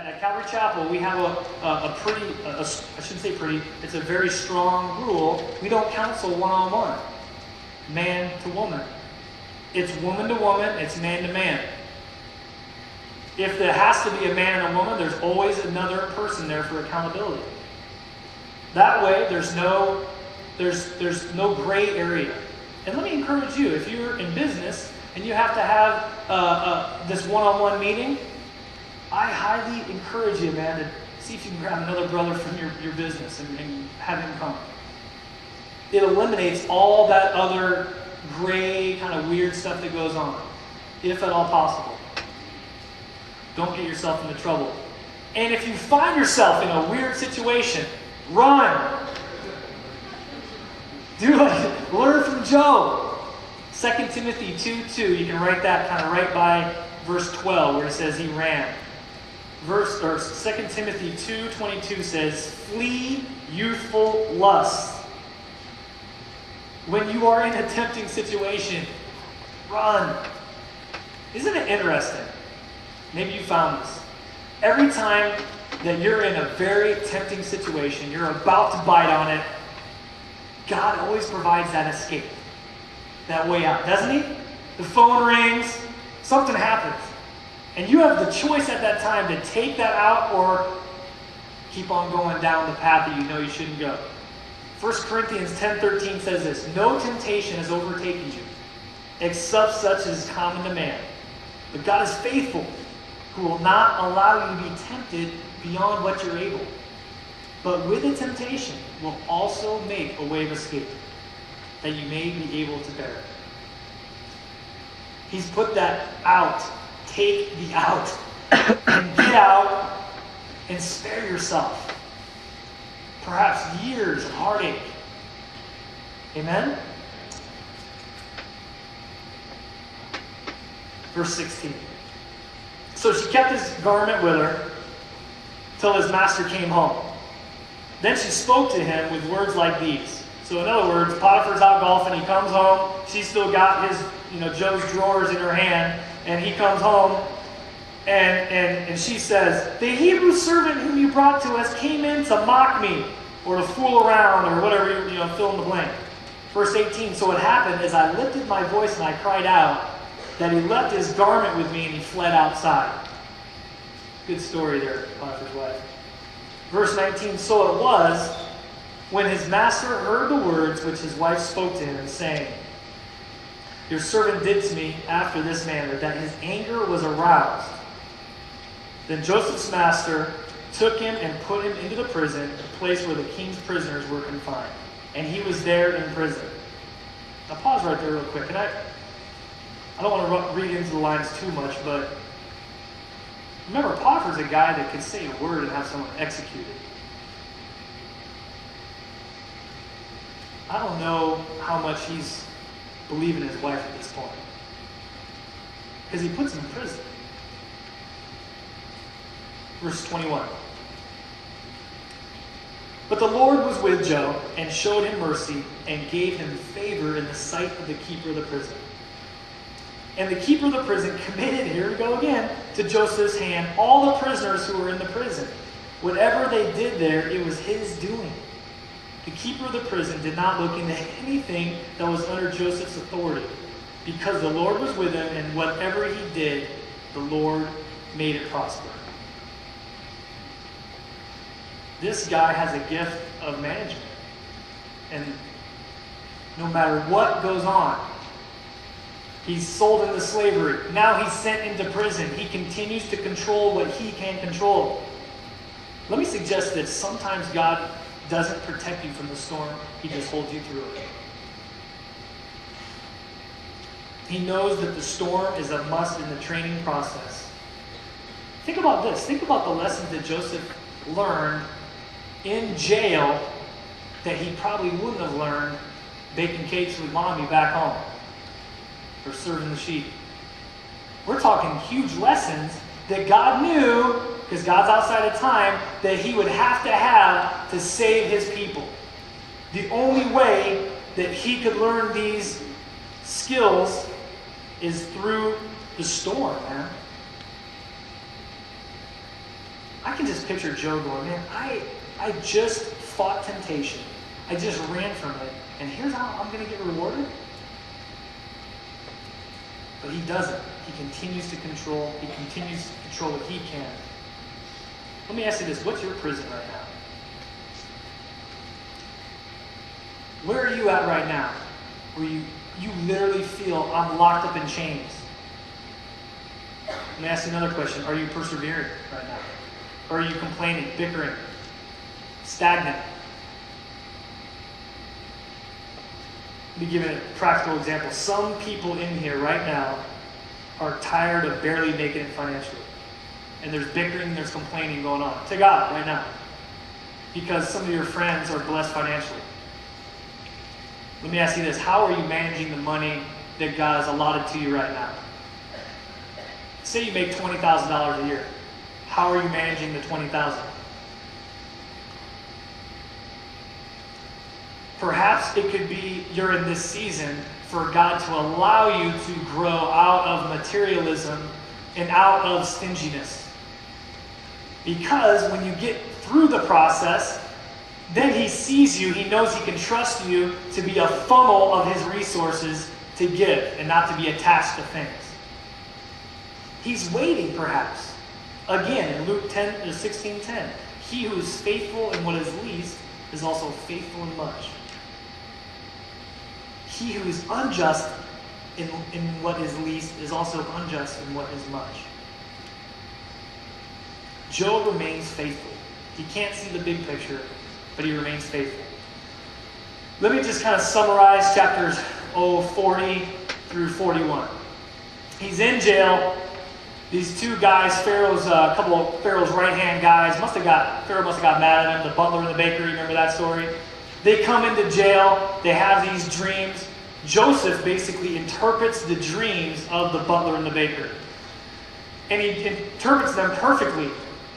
At Calvary Chapel, we have I shouldn't say pretty, it's a very strong rule. We don't counsel one-on-one, man to woman. It's woman to woman, it's man to man. If there has to be a man and a woman, there's always another person there for accountability. That way, there's no gray area. And let me encourage you, if you're in business and you have to have this one-on-one meeting, I highly encourage you, man, to see if you can grab another brother from your business and have him come. It eliminates all that other gray, kind of weird stuff that goes on, if at all possible. Don't get yourself into trouble. And if you find yourself in a weird situation, run. Learn from Job. 2 Timothy 2:2, you can write that kind of right by verse 12 where it says he ran. 2 Timothy 2:22 says, flee youthful lust. When you are in a tempting situation, run. Isn't it interesting? Maybe you found this. Every time that you're in a very tempting situation, you're about to bite on it, God always provides that escape, that way out, doesn't he? The phone rings, something happens. And you have the choice at that time to take that out or keep on going down the path that you know you shouldn't go. 1 Corinthians 10:13 says this, no temptation has overtaken you, except such as is common to man. But God is faithful, who will not allow you to be tempted beyond what you're able. But with the temptation will also make a way of escape, that you may be able to bear it. He's put that out. Take the out. And get out and spare yourself. Perhaps years of heartache. Amen? Verse 16. So she kept his garment with her till his master came home. Then she spoke to him with words like these. So in other words, Potiphar's out golfing, he comes home, she's still got his, Joe's drawers in her hand, and he comes home, and she says, the Hebrew servant whom you brought to us came in to mock me, or to fool around, or whatever, fill in the blank. Verse 18, so what happened is I lifted my voice and I cried out, that he left his garment with me and he fled outside. Good story there, Potiphar's wife. Verse 19, so it was when his master heard the words which his wife spoke to him, saying, your servant did to me after this manner, that his anger was aroused. Then Joseph's master took him and put him into the prison, the place where the king's prisoners were confined. And he was there in prison. Now pause right there real quick. And I don't want to read into the lines too much, but remember, Potiphar's a guy that could say a word and have someone executed. I don't know how much he's believing his wife at this point, because he puts him in prison. Verse 21. But the Lord was with Joe and showed him mercy and gave him favor in the sight of the keeper of the prison. And the keeper of the prison committed, here we go again, to Joseph's hand all the prisoners who were in the prison. Whatever they did there, it was his doing. The keeper of the prison did not look into anything that was under Joseph's authority, because the Lord was with him, and whatever he did, the Lord made it prosper. This guy has a gift of management. And no matter what goes on, he's sold into slavery. Now he's sent into prison. He continues to control what he can control. Let me suggest that sometimes God doesn't protect you from the storm. He just holds you through it. He knows that the storm is a must in the training process. Think about this. Think about the lessons that Joseph learned in jail that he probably wouldn't have learned baking cakes with mommy back home or serving the sheep. We're talking huge lessons that God knew, because God's outside of time, that he would have to save his people. The only way that he could learn these skills is through the storm, man. I can just picture Job going, man, I just fought temptation. I just ran from it. And here's how I'm going to get rewarded? But he doesn't. He continues to control. He continues to control what he can. Let me ask you this. What's your prison right now? Where are you at right now? Where you literally feel, I'm locked up in chains. Let me ask you another question. Are you persevering right now? Or are you complaining, bickering, stagnant? Let me give you a practical example. Some people in here right now are tired of barely making it financially. And there's bickering, there's complaining going on. To God right now. Because some of your friends are blessed financially. Let me ask you this. How are you managing the money that God has allotted to you right now? Say you make $20,000 a year. How are you managing the $20,000? Perhaps it could be you're in this season for God to allow you to grow out of materialism and out of stinginess. Because when you get through the process, then he sees you, he knows he can trust you to be a funnel of his resources to give and not to be attached to things. He's waiting, perhaps. Again, in Luke 16:10, he who is faithful in what is least is also faithful in much. He who is unjust in what is least is also unjust in what is much. Job remains faithful. He can't see the big picture, but he remains faithful. Let me just kind of summarize chapters 40 through 41. He's in jail. These two guys, a couple of Pharaoh's right-hand guys, Pharaoh must have got mad at him, the butler and the baker, remember that story? They come into jail, they have these dreams. Joseph basically interprets the dreams of the butler and the baker. And he interprets them perfectly.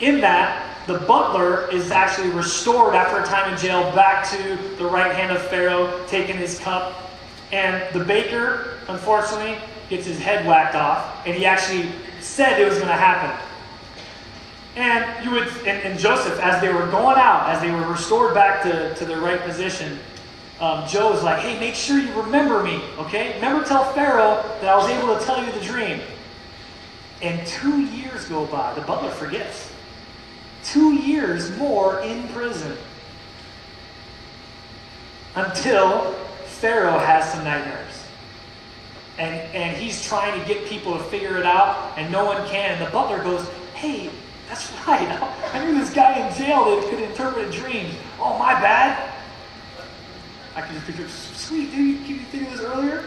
In that, the butler is actually restored after a time in jail back to the right hand of Pharaoh, taking his cup. And the baker, unfortunately, gets his head whacked off. And he actually said it was going to happen. And Joseph, as they were going out, as they were restored back to their right position, Joe was like, hey, make sure you remember me, okay? Remember, tell Pharaoh that I was able to tell you the dream. And 2 years go by. The butler forgets. 2 years more in prison. Until Pharaoh has some nightmares. And he's trying to get people to figure it out, and no one can. And the butler goes, hey, that's right. I knew this guy in jail that could interpret dreams. Oh, my bad. I can just picture, sweet dude, you think of this earlier?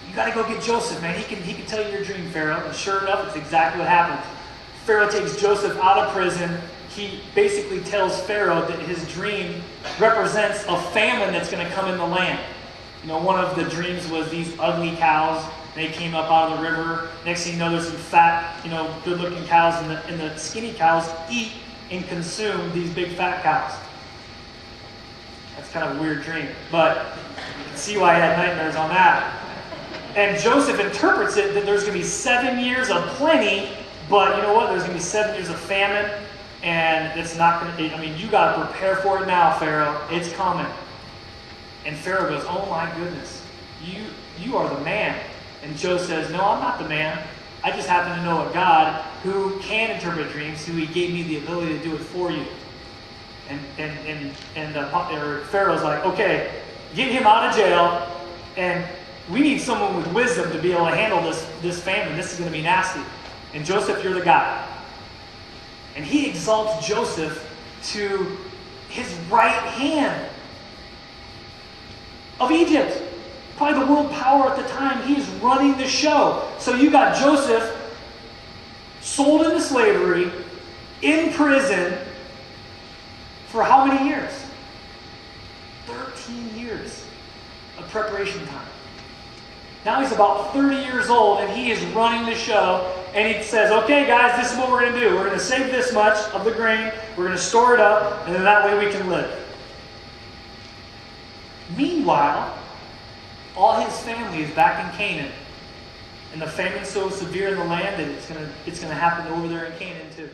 You got to go get Joseph, man. He can tell you your dream, Pharaoh. And sure enough, it's exactly what happens. Pharaoh takes Joseph out of prison. He basically tells Pharaoh that his dream represents a famine that's going to come in the land. You know, one of the dreams was these ugly cows. They came up out of the river. Next thing you know, there's some fat, good-looking cows, and the skinny cows eat and consume these big fat cows. That's kind of a weird dream, but you can see why he had nightmares on that. And Joseph interprets it that there's going to be 7 years of plenty, but you know what? There's going to be 7 years of famine, and it's not going to, you got to prepare for it now, Pharaoh. It's coming. And Pharaoh goes, oh my goodness, you are the man. And Joe says, no, I'm not the man. I just happen to know a God who can interpret dreams, who he gave me the ability to do it for you. And Pharaoh's like, okay, get him out of jail, and we need someone with wisdom to be able to handle this famine. This is going to be nasty. And Joseph, you're the guy. And he exalts Joseph to his right hand of Egypt. Probably the world power at the time. He is running the show. So you got Joseph sold into slavery, in prison, for how many years? 13 years of preparation time. Now he's about 30 years old, and he is running the show, and he says, okay, guys, this is what we're going to do. We're going to save this much of the grain, we're going to store it up, and then that way we can live. Meanwhile, all his family is back in Canaan, and the famine's so severe in the land that it's going to happen over there in Canaan too.